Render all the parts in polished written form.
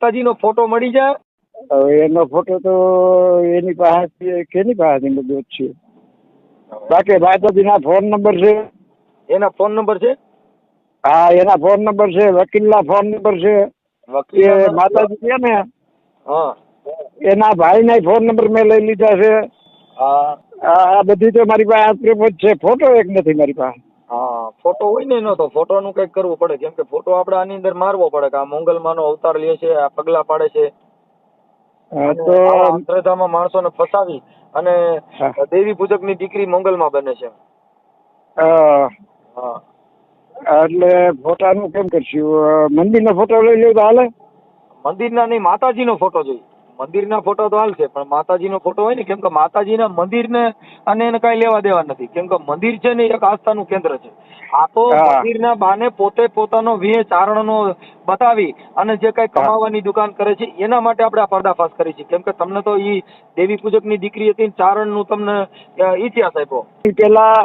માતાજીનો ફોટો મળી જાય? હવે એનો ફોટો તો એની પાસે કેની પાસે બધું છે. બાકી માતાજીના ફોન નંબર છે. એના ફોન નંબર છે? હા, એના ફોન નંબર છે, વકીલના ફોન નંબર છે. એ માતાજી છે ને, હા, એના ભાઈના ફોન નંબર મેં લઈ લીધા છે. હા, આ બધી તો મારી પાસે પ્રૂફ જ છે. ફોટો એક નથી મારી પાસે. હા, ફોટો હોય ને એનો, તો ફોટોનું કંઈક કરવું પડે, કેમ કે ફોટો આપણે આની અંદર મારવો પડે કે આ મોંગલમાંનો અવતાર લે છે, આ પગલા પાડે છે. તો આવા અંધશ્રદ્ધામાં માણસોને ફસાવી અને દેવી પૂજકની દીકરી મોંગલમાં બને છે. હા, એટલે ફોટાનું કેમ કરશું? મંદિરનો ફોટો લઈ લ્યો તો હાલે? મંદિરના નહીં, માતાજીનો ફોટો જોઈએ. મંદિરના ફોટો તો હાલશે, પણ માતાજીનો ફોટો હોય ને, કેમ કે માતાજીના મંદિરને અને એને કઈ લેવા દેવા નથી, કેમ કે મંદિર છે ને એક આસ્થાનું કેન્દ્ર છે. આ તો મંદિરના બાને પોતે પોતાનો વિહે ચારણનો બતાવી અને જે કઈ કમાવાની દુકાન કરે છે એના માટે આપણે આ પર્દાફાશ કરી છે, કેમ કે તમને તો ઈ દેવી પૂજકની દીકરી હતી, ચારણનું તમને ઇતિહાસ આપ્યો. પેલા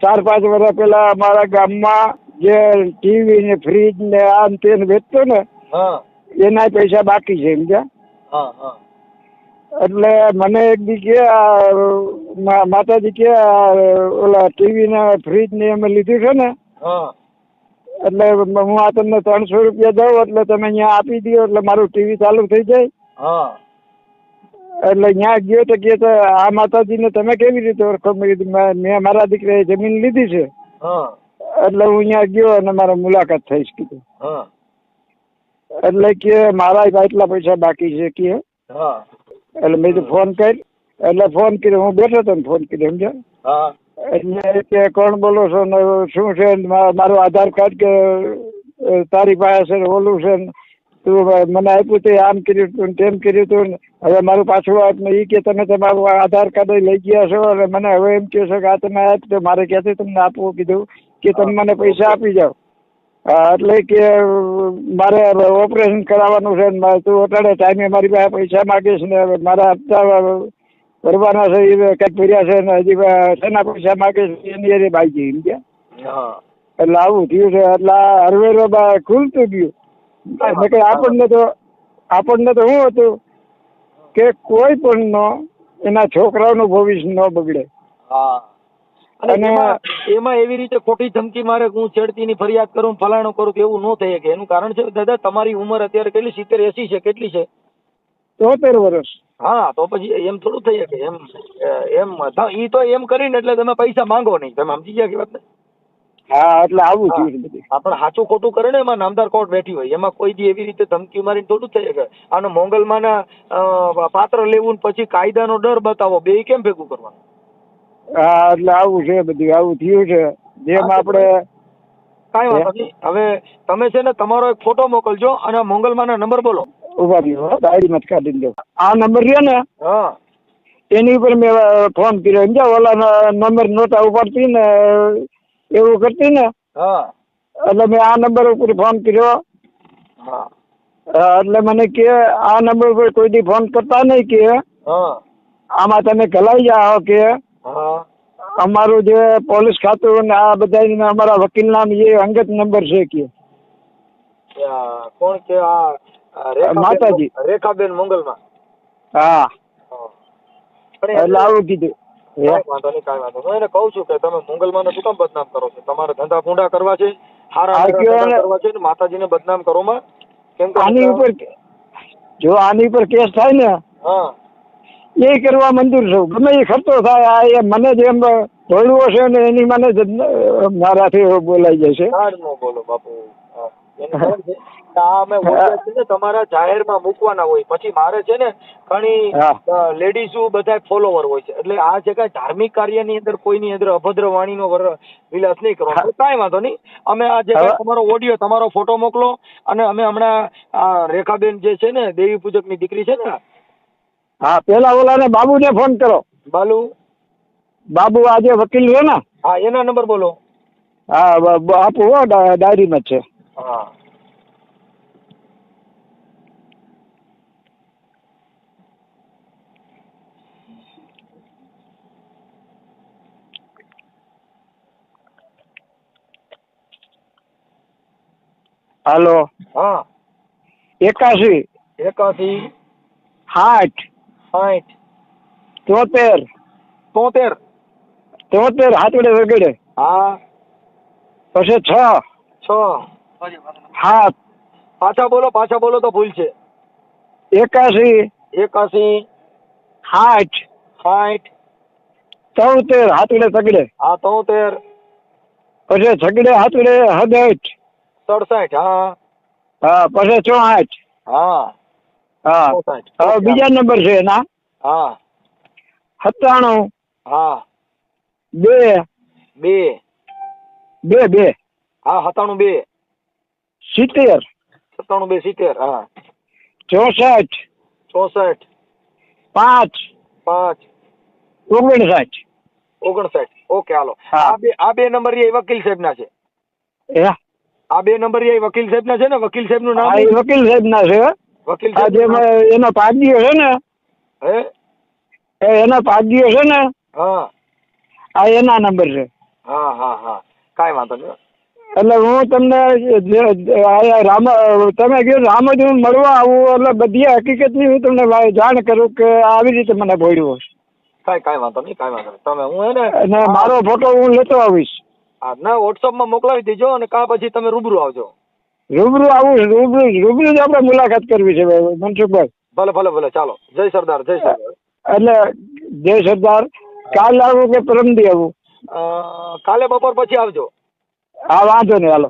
4-5 વર્ષ પેલા અમારા ગામમાં જે ટીવી ને ફ્રીજ ને આ તે વેચતો ને, એના પૈસા બાકી છે, સમજ્યા? એટલે મને એક દી કે માતાજી કે ઓલા ટીવી ને ફ્રીજ ને અમે લીધું છે ને, એટલે હું આ તમને 300 રૂપિયા દઉં, એટલે તમે અહીંયા આપી દો, એટલે મારું ટીવી ચાલુ થઈ જાય. એટલે ત્યાં ગયો તો કે આ માતાજીને તમે કેવી રીતે ઓળખો? મેં મારા દીકરાએ જમીન લીધી છે, એટલે હું અહીંયા ગયો અને મારા મુલાકાત થઈશ કીધું. એટલે કે મારા એટલા પૈસા બાકી છે કે. એટલે મેં તો ફોન કરી, એટલે ફોન કર્યો, હું બેઠો હતો ને ફોન કર્યો, સમજ્યા? એટલે કે કોણ બોલો છો ને શું છે? મારું આધાર કાર્ડ કે તારી પાસે છે, ઓલું છે, તું મને આપ્યું તે આમ કર્યું તું તેમ કર્યું તું. હવે મારું પાછું એ કે તમે તમારું આધાર કાર્ડ લઈ ગયા છો, અને મને હવે એમ કહે છે કે આ તમે આપ તો મારે ક્યાંથી તમને આપવું? કીધું કે તમે મને પૈસા આપી જાઓ. એટલે કે મારે ઓપરેશન કરાવવાનું છે ને તું અટાડે ટાઈમે મારી પાસે પૈસા માગીશ ને મારા હપ્તા ભરવાના છે એ કંઈક ભર્યા છે ને હજી શેના પૈસા માગીશ એની એની બાકી ગયા. એટલે આવું થયું છે. એટલે હરવેરો ખુલતું ગયું. આપણને તો શું હતું કે કોઈ પણ નો એના છોકરાઓનું ભવિષ્ય ન બગડે. અને એમાં એવી રીતે ખોટી ધમકી મારે, હું છેડતીની ફરિયાદ કરું, ફલાણું કરું, તો એવું ન થઈ શકે. એનું કારણ છે દાદા, તમારી ઉંમર અત્યારે કેટલી? 70-80 છે? કેટલી છે? 73 વર્ષ. હા, તો પછી એમ થોડું થઈ શકે. એમ ઈ તો એમ કરીને એટલે તમે પૈસા માંગો નહીં. તમે સમજી ગયા કે વાત ને? હા, એટલે આવું થયું બધું. આપણે સાચું ખોટું કરે ને, એમાં નામદાર કોર્ટ બેઠી હોય, એમાં કોઈ દી એવી રીતે ધમકી મારીને થોડું થઈ શકે. અને મોંગલમાના પાત્ર લેવું પછી કાયદાનો ડર બતાવો, બે કેમ ભેગું કરવાનું? હા, એટલે આવું છે બધું, આવું થયું છે. જેમ આપણે કાંઈ વાંધો નહીં. હવે તમે છે ને તમારો એક ફોટો મોકલજો અને મોંગલમાના નંબર બોલો. ઉભા રહ્યો, ડાયરીમાં કાઢી દો. આ નંબર છે ને, એની ઉપર મેં ફોન કર્યો, સમજ્યા? ઓલા નંબર નહોતા ઉપાડતી ને એવું કરતી ને, એટલે મેં આ નંબર ઉપર ફોન કર્યો. એટલે મને કે આ નંબર ઉપર કોઈ દી ફોન કરતા નહીં કે આમાં તમે કલાઈ જાઓ કે અમારું જે પોલીસ ખાતું ને આ બધા અમારા વકીલ નામ એ અંગત નંબર છે કે. કોણ કે? માતાજી, રેખાબેન મોંગલમાં. હા, એટલે આવું કીધું. કાંઈ વાંધો નહીં, કાંઈ વાંધો. હું એને કહું છું કે તમે મોંગલમાને શું કામ બદનામ કરો છો? તમારે ધંધા ફૂંડા કરવા છે, હારા કરવા છે, માતાજીને બદનામ કરો માં. કેમ કે આની ઉપર જો આની ઉપર કેસ થાય ને, એ કરવા મંજૂર છું. ગમે એ ખર્ચો થાય, આ મને જેમ ઢોળવો છે ને એની મને મારાથી બોલાઈ જશે. બોલો બાપુ, તમારા જાહેરમાં મૂકવાના હોય, પછી મારે છે ને ઘણી લેડીઝ બધા ફોલોવર હોય છે, એટલે આ જે કઈ ધાર્મિક કાર્યની અંદર કોઈની અંદર અભદ્ર વાણીનો વિલાસ નહીં કરવાનો. કાંઈ વાંધો નહીં. અમે આ જે તમારો ઓડિયો, તમારો ફોટો મોકલો, અને અમે હમણાં રેખાબેન જે છે ને દેવી પૂજકની દીકરી છે ને, હા, પેલા ઓલાને બાબુને ફોન કરો. બાબુ આજે વકીલ છે ને, હા, એના નંબર બોલો. હા, આપો, ડાયરીમાં છે. હા, હાલો. હા, 81 81 60 60 73 73 હાથડે વગેરે હા પછી 6 7 પાછા બોલો તો ભૂલ છે. 81 81 60 60 73 હાથડે તગડે હા 73 પછી છગડે હાથડે 67 67 હા હા પછી 64 હા હા 64 હવે બીજા નંબર છે એના હા 97 હા 2 2 2 હા 97 70 2 70 હા 64 64 5 5 59 59 ઓકે હાલો. હા. આ બે નંબર એ વકીલ સાહેબ ના છે. આ બે નંબર એ વકીલ સાહેબ ના છે ને? વકીલ સાહેબ નું નામ હા, એ વકીલ સાહેબ ના છે. વકીલ આ સાહેબ જે એનો પાદીઓ છે ને, હે એનો પાદીઓ છે ને, હા આ એના નંબર છે. હા હા હા કાંઈ વાંધો નહીં. એટલે હું તમને તમે કીધું રામજ હું મળવા આવું એટલે બધી હકીકતની હું તમને જાણ કરું કે આવી રીતે મને ભોળ્યું. કાંઈ વાંધો નહીં તમે હું હે ને અને મારો ફોટો હું લેતો આવીશ. હા ના વોટ્સઅપમાં મોકલાવી દેજો અને કાં પછી તમે રૂબરૂ આવજો. રૂબરૂ આવું રૂબરૂ જ આપણે મુલાકાત કરવી છે મનસુખભાઈ. ભલે ચાલો. જય સરદાર. એટલે જય સરદાર. કાલ આવું કે પરમદી આવું? કાલે બપોર પછી આવજો. હા વાંધો નહીં હાલો.